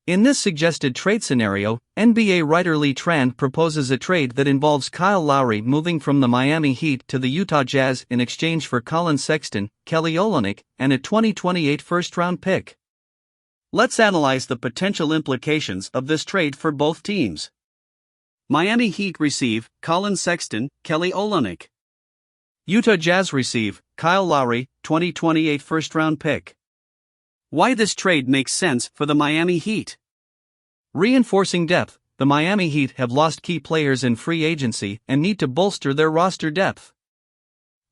In this suggested trade scenario, NBA writer Lee Tran proposes a trade that involves Kyle Lowry moving from the Miami Heat to the Utah Jazz in exchange for Collin Sexton, Kelly Olynyk, and a 2028 first-round pick. Let's analyze the potential implications of this trade for both teams. Miami Heat receive Collin Sexton, Kelly Olynyk. Utah Jazz receive Kyle Lowry, 2028 first-round pick. Why this trade makes sense for the Miami Heat. Reinforcing depth, the Miami Heat have lost key players in free agency and need to bolster their roster depth.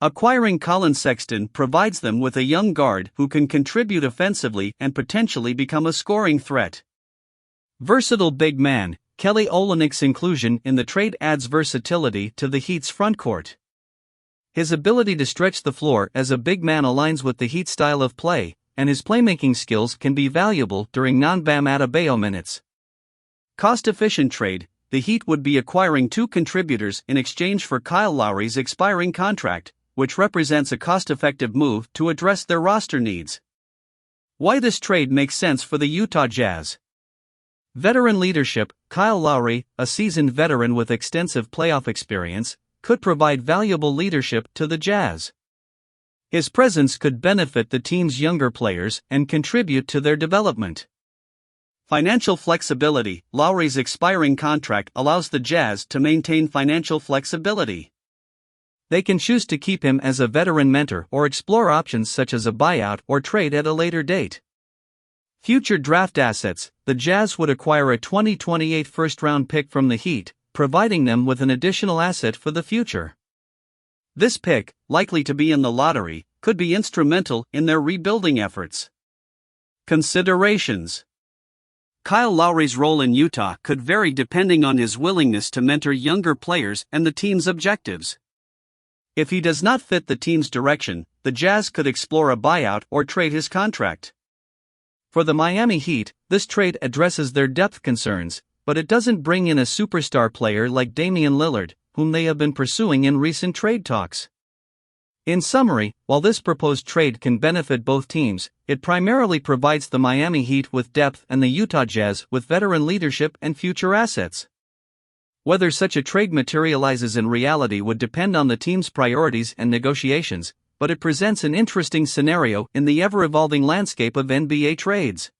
Acquiring Collin Sexton provides them with a young guard who can contribute offensively and potentially become a scoring threat. Versatile big man, Kelly Olynyk's inclusion in the trade adds versatility to the Heat's frontcourt. His ability to stretch the floor as a big man aligns with the Heat style of play, and his playmaking skills can be valuable during non-Bam Adebayo minutes. Cost-efficient trade, the Heat would be acquiring two contributors in exchange for Kyle Lowry's expiring contract, which represents a cost-effective move to address their roster needs. Why this trade makes sense for the Utah Jazz. Veteran leadership, Kyle Lowry, a seasoned veteran with extensive playoff experience, could provide valuable leadership to the Jazz. His presence could benefit the team's younger players and contribute to their development. Financial flexibility, Lowry's expiring contract allows the Jazz to maintain financial flexibility. They can choose to keep him as a veteran mentor or explore options such as a buyout or trade at a later date. Future draft assets, the Jazz would acquire a 2028 first-round pick from the Heat, providing them with an additional asset for the future. This pick, likely to be in the lottery, could be instrumental in their rebuilding efforts. Considerations. Kyle Lowry's role in Utah could vary depending on his willingness to mentor younger players and the team's objectives. If he does not fit the team's direction, the Jazz could explore a buyout or trade his contract. For the Miami Heat, this trade addresses their depth concerns, but it doesn't bring in a superstar player like Damian Lillard, whom they have been pursuing in recent trade talks. In summary, while this proposed trade can benefit both teams, it primarily provides the Miami Heat with depth and the Utah Jazz with veteran leadership and future assets. Whether such a trade materializes in reality would depend on the team's priorities and negotiations, but it presents an interesting scenario in the ever-evolving landscape of NBA trades.